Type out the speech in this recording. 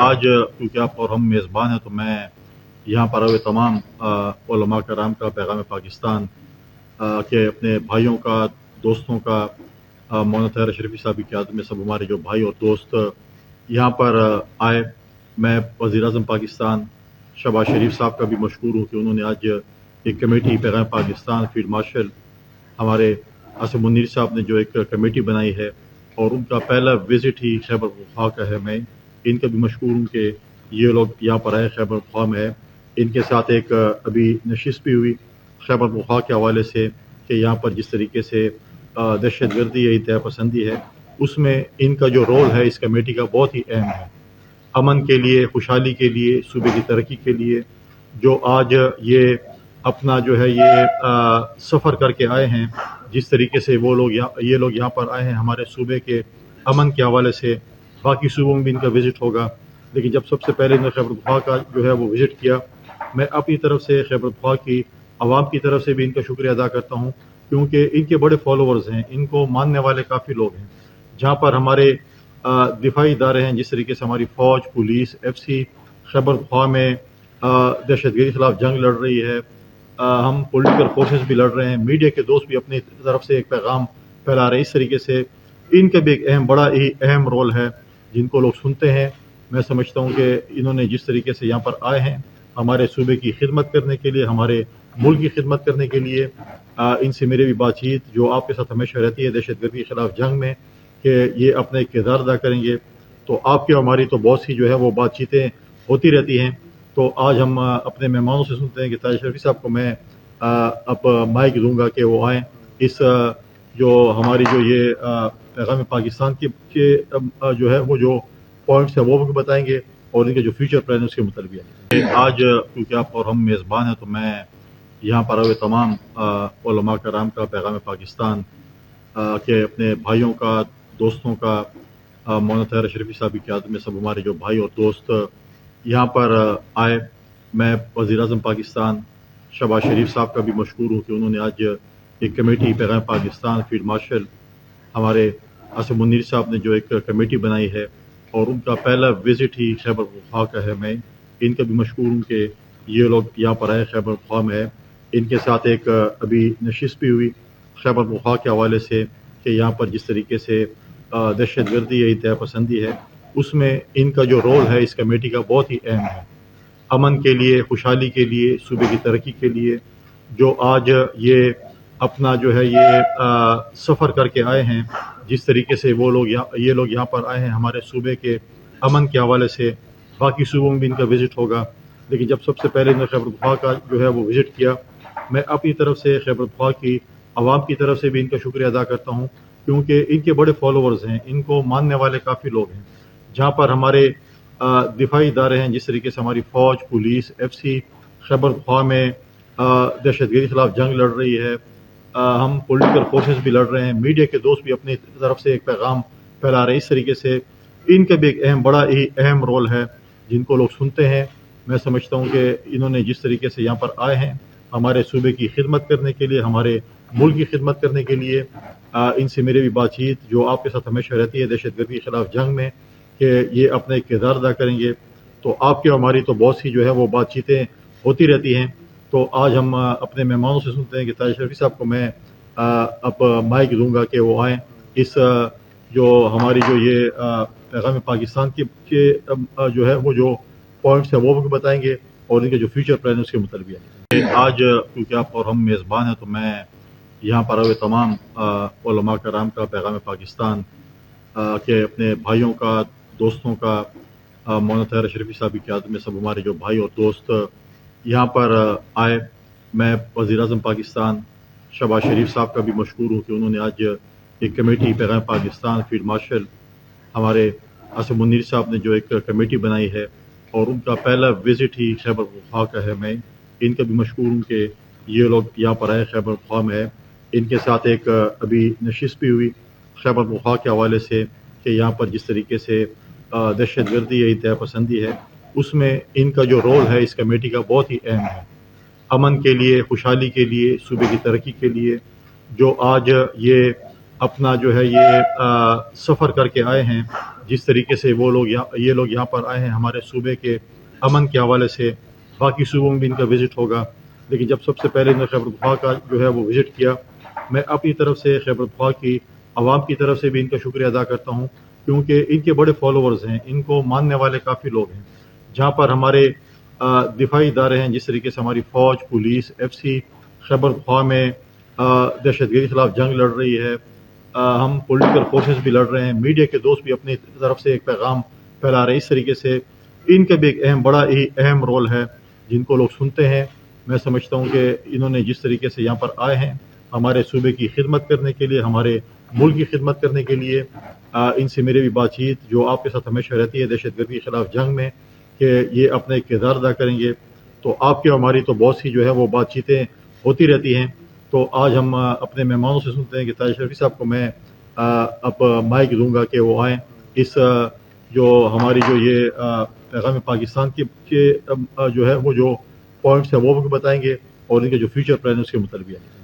आज क्योंकि आप और हम मेज़बान हैं तो मैं यहाँ पर हुए तमाम उलमा कराम का पैगाम पाकिस्तान के अपने भाइयों का, दोस्तों का, मौलाना तैयब शरीफी साहब की क़यादत में सब हमारे जो भाई और दोस्त यहाँ पर आए। मैं वज़ीर-ए-आज़म पाकिस्तान शहबाज शरीफ साहब का भी मशकूर हूँ कि उन्होंने आज एक कमेटी पैगाम पाकिस्तान फील्ड मार्शल हमारे आसिम मुनीर साहब ने जो एक कमेटी बनाई है और उनका पहला विज़िट ही खैबर पख्तूनख्वा का है। मैं इनका भी मशकूर हूँ कि ये लोग यहाँ पर आए, खैबर पख्तूनख्वा में है। इनके साथ एक अभी नशिस्त भी हुई खैबर पख्तूनख्वा के हवाले से कि यहाँ पर जिस तरीके से दहशतगर्दी या इंतहा पसंदी है, उसमें इनका जो रोल है इस कमेटी का बहुत ही अहम है। अमन के लिए, खुशहाली के लिए, सूबे की तरक्की के लिए जो आज ये अपना जो है ये सफ़र करके आए हैं, जिस तरीके से ये लोग यहाँ पर आए हैं हमारे सूबे के अमन के हवाले से। बाकी सूबों में भी इनका विज़िट होगा, लेकिन जब सबसे पहले इन्होंने खैबर पख्तूनख्वा का जो है वो विज़िट किया, मैं अपनी तरफ से खैबर पख्तूनख्वा की आवाम की तरफ से भी इनका शुक्रिया अदा करता हूँ, क्योंकि इनके बड़े फॉलोवर्स हैं, इनको मानने वाले काफ़ी लोग हैं। जहाँ पर हमारे दिफाई इदारे हैं, जिस तरीके से हमारी फ़ौज, पुलिस, FC खैबर पख्तूनख्वा में दहशतगर्दी के खिलाफ जंग लड़ रही है, हम पॉलिटिकल फोर्सेस भी लड़ रहे हैं, मीडिया के दोस्त भी अपनी तरफ से एक पैगाम फैला रहे हैं। इस तरीके से इनका भी एक बड़ा ही अहम रोल है जिनको लोग सुनते हैं। मैं समझता हूँ कि इन्होंने जिस तरीके से यहाँ पर आए हैं हमारे सूबे की खिदमत करने के लिए, हमारे मुल्क की खिदमत करने के लिए, इनसे मेरी भी बातचीत जो आपके साथ हमेशा रहती है दहशतगर्दी के खिलाफ जंग में, कि ये अपना एक किरदार अदा करेंगे। तो आपकी और हमारी तो बहुत सी जो है वो बातचीतें होती रहती हैं। तो आज हम अपने मेहमानों से सुनते हैं कि तैयब शरीफी साहब को मैं अब माइक दूंगा कि वो आएँ, इस जो हमारी जो ये पैगाम पाकिस्तान के जो है वो जो पॉइंट्स है वो भी बताएंगे और इनके जो फ्यूचर प्लान है उसके मुताबिक। आज क्योंकि आप और हम मेज़बान हैं तो मैं यहाँ पर हुए तमाम उलमा कराम का पैगाम पाकिस्तान के अपने भाइयों का, दोस्तों का, मौलाना तैयब शरीफी साहब की क़यादत में सब हमारे जो भाई और दोस्त यहाँ पर आए। मैं वज़ीर-ए-आज़म पाकिस्तान शहबाज शरीफ साहब का भी मशकूर हूँ कि उन्होंने आज एक कमेटी पैगाम पाकिस्तान फील्ड मार्शल हमारे आसिम मुनीर साहब ने जो एक कमेटी बनाई है और उनका पहला विज़िट ही खैबर पख्तूनख्वा का है। मैं इनका भी मशकूर हूँ कि ये लोग यहाँ पर आए, खैबर पख्तूनख्वा में है। इनके साथ एक अभी नशिस्त भी हुई खैबर पख्तूनख्वा के हवाले से कि यहाँ पर जिस तरीके से दहशतगर्दी या इंतहा पसंदी है, उसमें इनका जो रोल है इस कमेटी का बहुत ही अहम है। अमन के लिए, खुशहाली के लिए, सूबे की तरक्की के लिए जो आज ये अपना जो है ये सफ़र करके आए हैं, जिस तरीके से ये लोग यहाँ पर आए हैं हमारे सूबे के अमन के हवाले से। बाकी सूबों में भी इनका विज़िट होगा, लेकिन जब सबसे पहले इन्होंने खैबर पख्तूनख्वा का जो है वो विज़िट किया, मैं अपनी तरफ से खैबर पख्तूनख्वा की आवाम की तरफ से भी इनका शुक्रिया अदा करता हूँ, क्योंकि इनके बड़े फॉलोवर्स हैं, इनको मानने वाले काफ़ी लोग हैं। जहाँ पर हमारे दिफाई इदारे हैं, जिस तरीके से हमारी फ़ौज, पुलिस, FC खैबर पख्तूनख्वा में दहशतगर्दी के खिलाफ जंग लड़ रही है, हम पॉलिटिकल फोर्सेस भी लड़ रहे हैं, मीडिया के दोस्त भी अपनी तरफ से एक पैगाम फैला रहे हैं। इस तरीके से इनका भी एक बड़ा ही अहम रोल है जिनको लोग सुनते हैं। मैं समझता हूँ कि इन्होंने जिस तरीके से यहाँ पर आए हैं हमारे सूबे की खिदमत करने के लिए, हमारे मुल्क की खिदमत करने के लिए, इनसे मेरी भी बातचीत जो आपके साथ हमेशा रहती है दहशतगर्दी के खिलाफ जंग में, कि ये अपना एक किरदार अदा करेंगे। तो आपकी और हमारी तो बहुत सी जो है वो बातचीतें होती रहती हैं। तो आज हम अपने मेहमानों से सुनते हैं कि तैयब शरीफी साहब को मैं अब माइक दूंगा कि वो आएँ, इस जो हमारी जो ये पैगाम पाकिस्तान के जो है वो जो पॉइंट्स है वो भी बताएंगे और इनके जो फ्यूचर प्लान है उसके मुताबिक। आज क्योंकि आप और हम मेज़बान हैं तो मैं यहाँ पर हुए तमाम उलमा कराम का पैगाम पाकिस्तान के अपने भाइयों का, दोस्तों का, मौलाना तैयब शरीफी साहब की क़यादत में सब हमारे जो भाई और दोस्त यहाँ पर आए। मैं वज़ीर-ए-आज़म पाकिस्तान शहबाज शरीफ साहब का भी मशकूर हूँ कि उन्होंने आज एक कमेटी पैगाम पाकिस्तान फील्ड मार्शल हमारे आसिम मुनीर साहब ने जो एक कमेटी बनाई है और उनका पहला विज़िट ही खैबर पख्तूनख्वा का है। मैं इनका भी मशकूर हूँ कि ये लोग यहाँ पर आए, खैबर पख्तूनख्वा में है। इनके साथ एक अभी नशिस्त भी हुई खैबर पख्तूनख्वा के हवाले से कि यहाँ पर जिस तरीके से दहशतगर्दी या इंतहा पसंदी है, उसमें इनका जो रोल है इस कमेटी का बहुत ही अहम है। अमन के लिए, खुशहाली के लिए, सूबे की तरक्की के लिए जो आज ये अपना जो है ये सफ़र करके आए हैं, जिस तरीके से वो लोग ये लोग यहाँ पर आए हैं हमारे सूबे के अमन के हवाले से, बाकी सूबों में भी इनका विज़िट होगा, लेकिन जब सबसे पहले इन्होंने खैबर पख्तूनख्वा का जो है वो विज़िट किया, मैं अपनी तरफ से खैबर पख्तूनख्वा की आवाम की तरफ से भी इनका शुक्रिया अदा करता हूँ, क्योंकि इनके बड़े फॉलोअर्स हैं, इनको मानने वाले काफ़ी लोग हैं। जहाँ पर हमारे दिफाई इदारे हैं, जिस तरीके से हमारी फ़ौज, पुलिस, FC खैबर पख्तूनख्वा में दहशतगर्दी के खिलाफ जंग लड़ रही है, हम पॉलिटिकल फोर्सेस भी लड़ रहे हैं, मीडिया के दोस्त भी अपनी तरफ से एक पैगाम फैला रहे हैं। इस तरीके से इनका भी एक बड़ा ही अहम रोल है जिनको लोग सुनते हैं। मैं समझता हूँ कि इन्होंने जिस तरीके से यहाँ पर आए हैं हमारे सूबे की खिदमत करने के लिए, हमारे मुल्क की खिदमत करने के लिए, इनसे मेरी भी बातचीत जो आपके साथ हमेशा रहती है दहशतगर्दी के खिलाफ जंग में, कि ये अपना एक किरदार अदा करेंगे, तो आपकी और हमारी तो बहुत सी जो है वो बातचीतें होती रहती हैं। तो आज हम अपने मेहमानों से सुनते हैं कि ताज शरीफी साहब को मैं अब माइक दूंगा कि वो आएँ, इस जो हमारी जो ये पैगाम पाकिस्तान के जो है वो जो पॉइंट्स हैं वो भी बताएंगे और इनके जो फ्यूचर प्लान है उसके मुताबिक भी आएंगे।